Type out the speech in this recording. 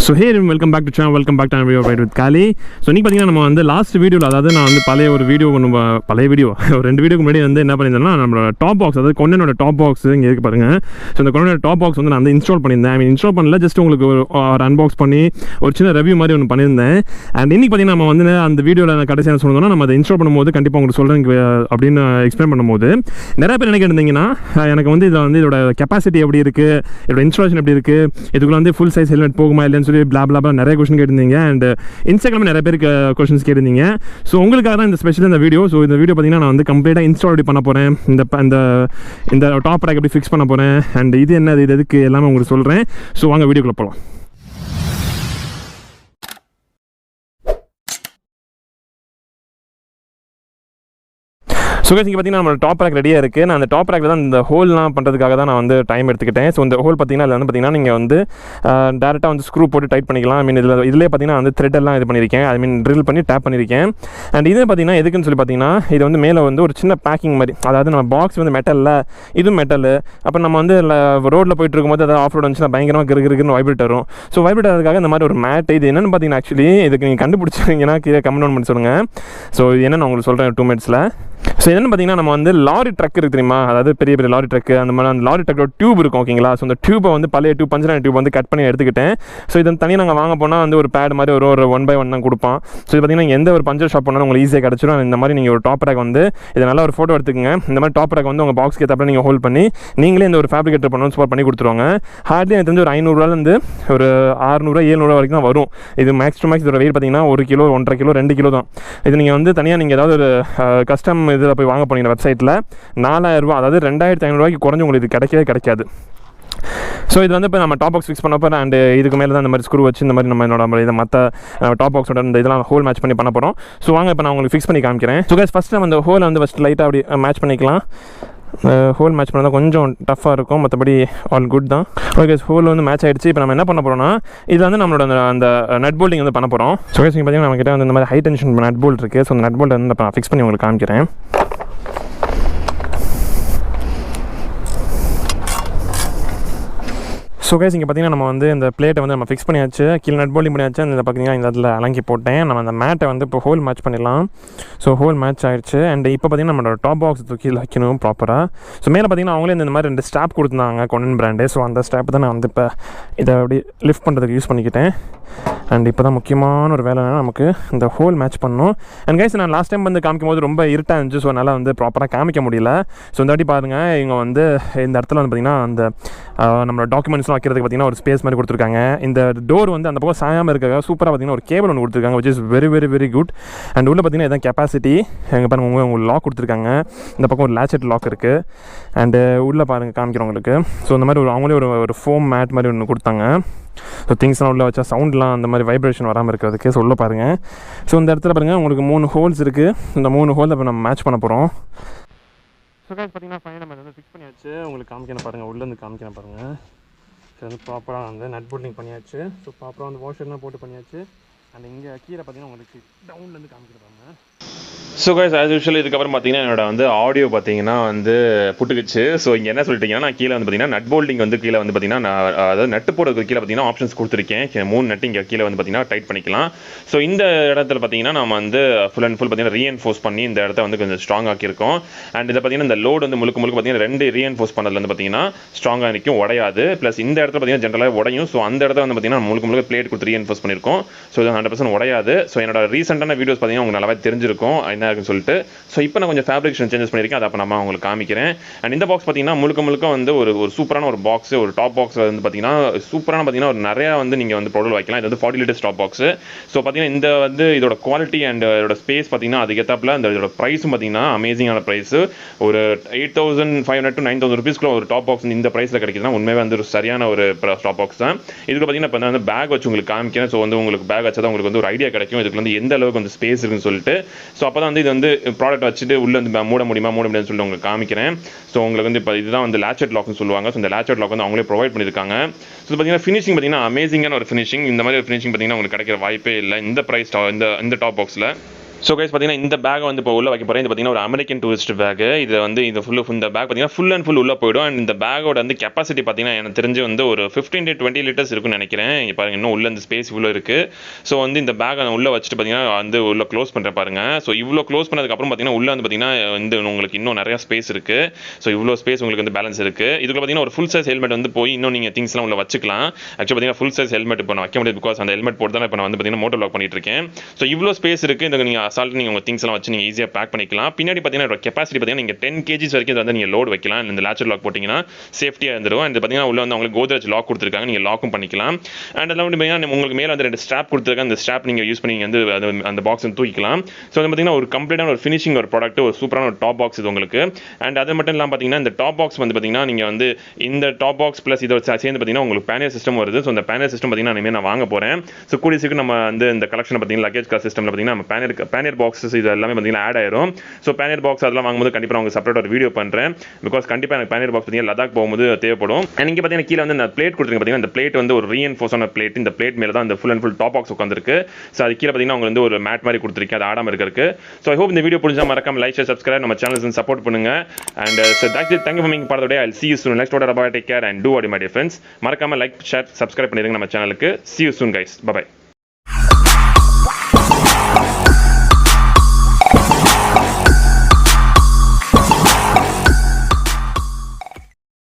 So hey welcome back to channel, welcome back to video right with காலி. So இன்றைக்கி பார்த்தீங்கன்னா நம்ம வந்து லாஸ்ட் வீடியோவில், அதாவது நான் வந்து பழைய வீடியோ ஒரு 2 வீடியோக்கு முன்னாடி வந்து என்ன பண்ணியிருந்தேன்னா, நம்மளோட டாப் பாக்ஸ், அதாவது கொன்னனோட டாப் பாக்ஸ் இங்கே இருக்கு பாருங்கள். ஸோ இந்த கொன்னனோட டாப் பாக்ஸ் வந்து நான் வந்து இன்ஸ்டால் பண்ணியிருந்தேன். இன்ஸ்டால் பண்ணல, ஜஸ்ட் உங்களுக்கு ஒரு அன்பாக்ஸ் பண்ணி ஒரு சின்ன ரிவ்யூ மாதிரி ஒன்று பண்ணியிருந்தேன். அண்ட் இன்றைக்கி பார்த்தீங்கன்னா நம்ம வந்து அந்த வீடியோவில் கடைசி என்ன சொன்னோம்னா, நம்ம அதை இன்ஸ்டால் பண்ணும்போது கண்டிப்பாக உங்களுக்கு சொல்கிறேன் அப்படின்னு எக்ஸ்பிளைன் பண்ணும்போது நிறைய பேர் என்ன கேட்டிருந்தீங்கன்னா, எனக்கு வந்து இதில் வந்து இதோட கெப்பாசிட்டி எப்படி இருக்குது, இதோட இன்ஸ்டாலேஷன் எப்படி இருக்குது, இதுக்குள்ள வந்து ஃபுல் சைஸ் ஹெல்மெட் போகுமா இல்லைன்னு சொல்லி பிளா நிறைய கொஸ்டின் கேட்டிருந்தீங்க. அண்ட் இன்ஸ்டாகிராமில் நிறைய பேருக்கு கொஸ்டின்ஸ் கேட்டிருந்தீங்க. ஸோ உங்களுக்காக தான் இந்த ஸ்பெஷல் இந்த வீடியோ. ஸோ இந்த வீடியோ பார்த்தீங்கன்னா நான் வந்து கம்ப்ளீட்டாக இன்ஸ்டால் பண்ண போகிறேன். இந்த டாப் ரேக் எப்படி ஃபிக்ஸ் பண்ண போகிறேன், அண்ட் இது என்ன, இது எதுக்கு எல்லாமே உங்களுக்கு சொல்கிறேன். ஸோ வாங்க வீடியோக்குள்ள போகலாம். ஸோ இங்கே பார்த்தீங்கன்னா நம்ம டாப் ரேக் ரெடியாக இருக்குது. நான் அந்த டாப் ரேக்கில் தான் இந்த ஹோல்லாம் பண்ணுறதுக்காக தான் நான் வந்து டைம் எடுத்துக்கிட்டேன். ஸோ இந்த ஹோல் பார்த்தீங்கன்னா அதில் வந்து பார்த்தீங்கன்னா நீங்கள் வந்து டேரெக்டாக வந்து ஸ்க்ரூ போட்டு டைட் பண்ணிக்கலாம். ஐ மீன் இதிலே பார்த்தீங்கன்னா வந்து த்ரெட் எல்லாம் இது பண்ணியிருக்கேன், ஐ மீன் ட்ரில் பண்ணி டேப் பண்ணியிருக்கேன். அண்ட் இது பார்த்தீங்கன்னா எதுக்குன்னு சொல்லி பார்த்தீங்கன்னா, இது வந்து மேலே வந்து ஒரு சின்ன பேக்கிங் மாதிரி, அதாவது நம்ம பாக்ஸ் வந்து மெட்டலில், இதுவும் மெட்டலு. அப்போ நம்ம வந்து ரோட்டில் போயிட்டு இருக்கும்போது அதாவது ஆஃப் ரோட் வந்துச்சுன்னா பயங்கரமாக கிருக்குன்னு வைப்ரேட் வரும். ஸோ வைப்ரேட் ஆகிறதுக்காக இந்த மாதிரி ஒரு மேட். இது என்னென்னு பார்த்தீங்கன்னா, ஆக்சுவலி இதுக்கு நீங்கள் கண்டுபிடிச்சிங்கன்னா கீழே கமெண்ட் பண்ணி சொல்லுங்கள். ஸோ இது என்னென்னு உங்களுக்கு சொல்கிறேன் 2 மினிட்ஸில். ஸோ என்னென்னு பார்த்தீங்கன்னா, நம்ம வந்து லாரி ட்ரக் இருக்குது தெரியுமா, அதாவது பெரிய பெரிய லாரி ட்ரக்கு, அந்த மாதிரி அந்த லாரி ட்ரக்கோட டியூப் இருக்கும், ஓகேங்களா. ஸோ அந்த டியூப்பை வந்து பழைய டியூப், பஞ்சரான டியூப் வந்து கட் பண்ணி எடுத்துக்கிட்டேன். ஸோ இதை தனியாக நாங்கள் வாங்க போனால் வந்து ஒரு பேட் மாதிரி ஒரு 1x1 தான் கொடுப்பான். ஸோ இது பார்த்தீங்கன்னா எந்த ஒரு பஞ்சர் ஷாப் பண்ணாலும் உங்களுக்கு ஈஸியாக கிடச்சிடும். இந்த மாதிரி நீங்கள் ஒரு டாப் ரேக் வந்து இதை நல்லா ஒரு ஃபோட்டோ எடுத்துக்கங்க. இந்த மாதிரி டாப் ரேக் வந்து உங்கள் பாக்ஸ்க்கு ஏற்றப்ப நீங்கள் ஹோல்ட் பண்ணி நீங்களே இந்த ஒரு ஃபேப்ரிகேட்டர் பண்ணணும் சூப்பர் பண்ணி கொடுத்துருவாங்க. ஹார்ட்லி எனக்கு தெரிஞ்சு ஒரு 500ரூவாலேருந்து ஒரு 600 700 வரைக்கும் தான் வரும். இது மேக்ஸ் டு மேக்ஸ் இதோட வெயிட் பார்த்தீங்கன்னா 1 கிலோ 1.5 கிலோ 2 கிலோ தான். இது நீங்கள் வந்து தனியாக நீங்கள் ஏதாவது ஒரு கஸ்டம் இதில் போய் வாங்க போனீங்க வெப்சைட்டில் 4000 ரூபா, அதாவது 2500 ரூபாய்க்கு குறைஞ்சி உங்களுக்கு இது கிடைக்காது. ஸோ இது வந்து இப்போ நம்ம டாப் பாக்ஸ் ஃபிக்ஸ் பண்ணப்போ, அண்ட் இதுக்கு மேலே தான் இந்த மாதிரி ஸ்க்ரூ வச்சு இந்த மாதிரி நம்ம என்னோட இதை மற்ற டாப் பாக்ஸோட இந்த இதெல்லாம் ஹோல் மேட்ச் பண்ணி பண்ண போகிறோம். ஸோ வாங்க இப்போ நான் உங்களுக்கு ஃபிக்ஸ் பண்ணி காமிக்கிறேன். ஸோ கைஸ் ஃபஸ்ட்டு நம்ம இந்த ஹோலை வந்து ஃபஸ்ட் லைட்டாக அப்படி மேட்ச் பண்ணிக்கலாம். ஹோல் மேட்ச் பண்ணால் கொஞ்சம் டஃப்பாக இருக்கும், மற்றபடி ஆல் குட் தான். ஓகே, ஹோல் வந்து மேட்ச் ஆகிடுச்சு. இப்போ நம்ம என்ன பண்ண போகிறோம்னா, இதில் வந்து நம்மளோட அந்த நட் போல்டிங் வந்து பண்ண போகிறோம். ஸோ கைஸ் இங்கே பார்த்தீங்கன்னா நம்மக்கிட்ட வந்து இந்த மாதிரி ஹை டென்ஷன் நட் போல்ட் இருக்குது. ஸோ அந்த நட் போல்ட் வந்து நான் ஃபிக்ஸ் பண்ணி உங்களுக்கு காமிக்கிறேன். ஸோ கைஸ் இங்கே பார்த்தீங்கன்னா நம்ம வந்து இந்த பிளேட்டை வந்து நம்ம ஃபிக்ஸ் பண்ணியாச்சு, கீழே நட் போல்டிங் பண்ணியாச்சு. அந்த பார்த்தீங்கன்னா இந்த இடத்துல அலங்கி போட்டேன். நம்ம அந்த மேட்டை வந்து இப்போ ஹோல் மேட்ச் பண்ணிடலாம். ஸோ ஹோல் மேட்ச் ஆகிடுச்சு. அண்ட் இப்போ பார்த்தீங்கன்னா நம்மளோட டாப் பாக்ஸ் கீழே வைக்கணும் ப்ராப்பராக. ஸோ மேலே பார்த்தீங்கன்னா அவங்களே இந்த மாதிரி 2 ஸ்டாப் கொடுத்துருந்தாங்க, கொன்னன் பிராண்டு. ஸோ அந்த ஸ்டாப் தான் நான் வந்து இப்போ இதை அப்படி லிஃப்ட் பண்ணுறதுக்கு யூஸ் பண்ணிக்கிட்டேன். அண்ட் இப்போ தான் முக்கியமான ஒரு வேலை நமக்கு இந்த ஹோல் மேட்ச் பண்ணணும். அண்ட் கைஸ் நான் லாஸ்ட் டைம் வந்து காமிக்கும் போது ரொம்ப இருட்டாக இருந்துச்சு, ஸோ அதனால் வந்து ப்ராப்பராக காமிக்க முடியல. ஸோ இந்த வாட்டி பாருங்கள், இவங்க வந்து இந்த இடத்துல வந்து பார்த்திங்கன்னா அந்த நம்மளோட டாக்குமெண்ட்ஸ்லாம் வைக்கிறதுக்கு பார்த்திங்கன்னா ஒரு ஸ்பேஸ் மாதிரி கொடுத்துருக்காங்க. இந்த டோர் வந்து அந்த பக்கம் சாயாமல் இருக்காங்க. சூப்பராக பார்த்திங்கன்னா ஒரு கேபிள் ஒன்று கொடுத்துருக்காங்க, which is very very very good. And உள்ள பார்த்திங்கன்னா இதான் கெப்பாசிட்டி. எங்கே பாருங்கள் உங்களுக்கு லாக் கொடுத்துருக்காங்க. இந்த பக்கம் ஒரு லேச்சட் லாக் இருக்குது. அண்டு உள்ளே பாருங்கள் காமிக்கிறோம் உங்களுக்கு. ஸோ இந்த மாதிரி அவங்களே ஒரு ஃபோம் மேட் மாதிரி ஒன்று கொடுத்தாங்க. ஸோ திங்ஸ்லாம் உள்ளே வச்சா சவுண்ட்லாம் அந்த மாதிரி வைப்ரேஷன் வராமல் இருக்கிறதுக்கு. ஸோ உள்ளே பாருங்கள். ஸோ இந்த இடத்துல பாருங்கள் உங்களுக்கு 3 ஹோல்ஸ் இருக்குது. இந்த 3 ஹோல் இப்போ நம்ம மேட்ச் பண்ண போகிறோம். ஸோ கைஸ் பார்த்தீங்கன்னா ஃபைனல் நம்ம வந்து ஃபிக்ஸ் பண்ணியாச்சு. உங்களுக்கு காமிக்கணும் பாருங்கள், உள்ளேருந்து காமிக்கணும் பாருங்கள். ஸோ வந்து ப்ராப்பராக வந்து நட் போல்டிங் பண்ணியாச்சு. ஸோ ப்ராப்பராக வந்து வாஷர்லாம் போட்டு பண்ணியாச்சு. அண்ட் இங்கே கீழே பார்த்தீங்கன்னா உங்களுக்கு டவுன்லேருந்து காமிக்கிறாங்க. ஸோ கைஸ் ஆஸ் யூஷுவல் இதுக்கப்புறம் பார்த்தீங்கன்னா என்னோட வந்து ஆடியோ பார்த்தீங்கன்னா வந்து புட்டுக்குச்சு. ஸோ இங்கே என்ன சொல்லிட்டீங்கன்னா, நான் கீழே வந்து பார்த்தீங்கன்னா நட் போல்டிங் வந்து கீழே வந்து பார்த்தீங்கன்னா நான் அதாவது நட்டு போடுறதுக்கு கீழே பார்த்தீங்கன்னா ஆப்ஷன்ஸ் கொடுத்துருக்கேன். 3 நட்டு இங்கே கீழே வந்து பார்த்தீங்கன்னா டைட் பண்ணிக்கலாம். ஸோ இந்த இடத்துல பார்த்தீங்கன்னா நம்ம வந்து ஃபுல் அண்ட் ஃபுல் பார்த்தீங்கன்னா ரீஎன்ஃபோர்ஸ் பண்ணி இந்த இடத்த வந்து கொஞ்சம் ஸ்ட்ராங் ஆக்கியிருக்கோம். அண்ட் இதை பார்த்தீங்கன்னா இந்த லோடு வந்து முழுக்க பார்த்தீங்கன்னா 2 ரீஎன்ஃபோர்ஸ் பண்ணதுல வந்து பார்த்தீங்கன்னா ஸ்ட்ராங்காக நிற்கும், உடையாது. ப்ளஸ் இந்த இடத்துல பார்த்தீங்கன்னா ஜென்ரலாக உடையும். ஸோ அந்த இடத்துல வந்து பார்த்தீங்கன்னா முழுக்க பிளேட் கொடுத்து ரீஎன்ஃபோர்ஸ் பண்ணியிருக்கோம். ஸோ இது 100% உடையாது. ஸோ என்னோட ரீசெண்டான வீடியோஸ் பார்த்தீங்கன்னா உங்களுக்கு நல்லாவே தெரிஞ்சிருக்கும் என்ன இருக்குன்னு சொல்லிட்டு. ஸோ இப்போ நான் கொஞ்சம் ஃபேப்ரிகேஷன் சேஞ்சஸ் பண்ணியிருக்கேன், அதை அப்போ நம்ம உங்களுக்கு காமிக்கிறேன். அண்ட் இந்த பாக்ஸ் பார்த்தீங்கன்னா முழுக்க வந்து ஒரு சூப்பரான ஒரு பாக்ஸ், ஒரு டாப் பாக்ஸ் வந்து பார்த்தீங்கன்னா சூப்பரான பார்த்தீங்கன்னா ஒரு நிறையா வந்து நீங்கள் வந்து ப்ராடக்ட் வைக்கலாம். இது வந்து 40 லிட்டர்ஸ் டாப் பாக்ஸ். ஸோ பார்த்தீங்கன்னா இந்த வந்து இதோட குவாலிட்டி அண்ட் இதோட ஸ்பேஸ் பார்த்தீங்கன்னா அதுக்கேற்றாப்புல இதோட ப்ரைஸும் பார்த்தீங்கன்னா அமேசிங்கான ப்ரைஸ். ஒரு 8500 to 9000 ருபீஸ்க்குள்ள ஒரு டாப் பாக்ஸ் இந்த ப்ரைஸில் கிடைக்குதுன்னா உண்மையாக வந்து ஒரு சரியான ஒரு டாப் பாக்ஸ் தான். இதுக்கு பார்த்தீங்கன்னா இப்போ வந்து பேக் வச்சு உங்களுக்கு காமிக்கிறேன். ஸோ வந்து உங்களுக்கு பேக் வச்சா தான் உங்களுக்கு வந்து ஒரு ஐடியா கிடைக்கும் இதுக்கு வந்து எந்த அளவுக்கு வந்து ஸ்பேஸ் இருக்குன்னு சொல்லிட்டு. ஸோ அப்போ தான் வந்து இது வந்து ப்ராடக்ட் வச்சுட்டு உள்ளே வந்து மூட முடியும்னு சொல்லிட்டு உங்களுக்கு காமிக்கிறேன். ஸோ உங்களுக்கு வந்து இப்போ இதுதான் வந்து லேச்சட் லாக்னு சொல்லுவாங்க. ஸோ இந்த லேச்சட் லாக் வந்து அவங்களே ப்ரொவைட் பண்ணியிருக்காங்க. ஸோ பார்த்தீங்கன்னா ஃபினிஷிங் பார்த்தீங்கன்னா அமேசிங்கான ஒரு ஃபினிஷிங். இந்த மாதிரி ஒரு ஃபினிஷிங் பார்த்தீங்கன்னா உங்களுக்கு கிடைக்கிற வாய்ப்பே இல்லை இந்த ப்ரைஸ் இந்த டாப் பாக்ஸில். ஸோ கைஸ் பார்த்தீங்கன்னா இந்த பேக் வந்து இப்போ உள்ள வைக்க போகிறேன். இது பார்த்தீங்கன்னா ஒரு அமெரிக்கன் டூரிஸ்ட் பேக். இது வந்து இந்த இந்த பேக் பார்த்தீங்கன்னா ஃபுல் அண்ட் ஃபுல் உள்ள போயிடும். அண்ட் இந்த பேக்கோட வந்து கெப்பாசிட்டி பார்த்தீங்கன்னா எனக்கு தெரிஞ்சு வந்து ஒரு 15 to 20 லிட்டர்ஸ் இருக்குன்னு நினைக்கிறேன். இங்கே பாருங்க இன்னும் உள்ள இந்த ஸ்பேஸ் இவ்வளோ இருக்குது. ஸோ வந்து இந்த பேக்கை உள்ள வச்சுட்டு பார்த்தீங்கன்னா வந்து உள்ள க்ளோஸ் பண்ணுற பாருங்க. ஸோ இவ்வளோ க்ளோஸ் பண்ணதுக்கப்புறம் பார்த்தீங்கன்னா உள்ள வந்து பார்த்தீங்கன்னா வந்து உங்களுக்கு இன்னும் நிறையா ஸ்பேஸ் இருக்குது. ஸோ இவ்வளோ ஸ்பேஸ் உங்களுக்கு வந்து பேலன்ஸ் இருக்குது. இதுக்கு பார்த்தீங்கன்னா ஒரு ஃபுல் சைஸ் ஹெல்மெட் வந்து போய் இன்னும் நீங்கள் திங்ஸ்லாம் உள்ள வச்சுக்கலாம். ஆக்சுவலி பார்த்தீங்கன்னா ஃபுல் சைஸ் ஹெல்மெட் இப்போ நான் வைக்க முடியாது. பிகாஸ் அந்த ஹெல்மெட் போட்டு தான் இப்போ நான் வந்து பார்த்தீங்கன்னா மோட்டோவ்ளாக் பண்ணிட்டு இருக்கேன். ஸோ இவ்வளோ ஸ்பேஸ் இருக்குது. இந்த நீங்கள் அசால்ட் நீங்கள் உங்கள் திங்ஸ் வச்சு நீங்கள் ஈஸியாக பேக் பண்ணிக்கலாம். பின்னாடி பார்த்தீங்கன்னா கெப்பாசிட்டி பார்த்தீங்கன்னா நீங்கள் 10 kg வரைக்கும் வந்து நீங்கள் லோட் வைக்கலாம். இந்த லேச்சர் லாக் போட்டிங்கன்னா சேஃப்டியாக இருந்துடும். அண்ட் பார்த்தீங்கன்னா உள்ள வந்து உங்களுக்கு கோத்ரேஜ் லாக் கொடுத்துருக்காங்க. நீங்கள் லாக்கும் பண்ணிக்கலாம். அண்ட் அதெல்லாம் வந்து பார்த்தீங்கன்னா உங்களுக்கு மேலே வந்து 2 ஸ்ட்ராப் கொடுத்துருக்காங்க. அந்த ஸ்ட்ராப் நீங்கள் யூஸ் பண்ணி வந்து அந்த பாக்ஸ் வந்து தூக்கிக்கலாம். ஸோ அது பார்த்தீங்கன்னா ஒரு கம்ப்ளீட்டான ஒரு ஃபினிஷிங் ஒரு ப்ராடக்ட், ஒரு சூப்பரான ஒரு டாப் பாக்ஸ் இது உங்களுக்கு. அண்ட் அது மட்டும் இல்லாமல் பார்த்தீங்கன்னா இந்த டாப் பாக்ஸ் வந்து பார்த்தீங்கன்னா நீங்கள் வந்து இந்த டாப் பாக்ஸ் ப்ளஸ் இதை சேர்ந்து பார்த்தீங்கன்னா உங்களுக்கு பேனியர் சிஸ்டம் வருது. ஸோ அந்த பேனியர் சிஸ்டம் பார்த்தீங்கன்னா இனிமேல் நான் வாங்க போகிறேன். ஸோ கூடிய சீக்கிரம் நம்ம வந்து இந்த கலெக்ஷன் பார்த்தீங்கன்னா லக்கேஜ் கார் சிஸ்டமில் பார்த்தீங்கன்னா நம்ம பேனியர் பாக்ஸஸ் இது எல்லாமே பார்த்தீங்கன்னா ஆட் ஆயிரும். ஸோ பேனியர் பாக்ஸ் அதெல்லாம் வாங்கும்போது கண்டிப்பாக உங்களுக்கு செப்பரேட் ஒரு வீடியோ பண்ணுறேன். பிகாஸ் கண்டிப்பாக எனக்கு பேனியர் பாக்ஸ் பார்த்தீங்கன்னா லடாக் போகும்போது தேவைப்படும். அண்ட் இங்கே பார்த்தீங்கன்னா கீழே வந்து இந்த பிளேட் கொடுத்துருங்க. பார்த்தீங்கன்னா இந்த பிளேட் வந்து ஒரு ரீஎன்ஃபோர்ஸான பிளேட். இந்த பிளேட் மேலே தான் இந்த full and full top box உட்காந்துருக்கு. ஸோ அது கீழே பார்த்தீங்கன்னா உங்களுக்கு வந்து ஒரு மேட் மாதிரி கொடுத்துருக்கேன். அது ஆடாமல் இருக்கு. ஸோ ஐ ஹோப் இந்த வீடியோ புரிஞ்சா மறக்காம லைக் ஷேர் சப்ஸ்கிரைப் நம்ம சேனல்ஸ் சப்போர்ட் பண்ணுங்க. அண்ட் தேங்க்யூ ஃபார் மீங் part of the day. I'll see you soon. Next order about take care and do what you my dear friends. மறக்காம like share subscribe பண்ணிருங்க நம்ம சேனலுக்கு. See you soon guys. Bye bye.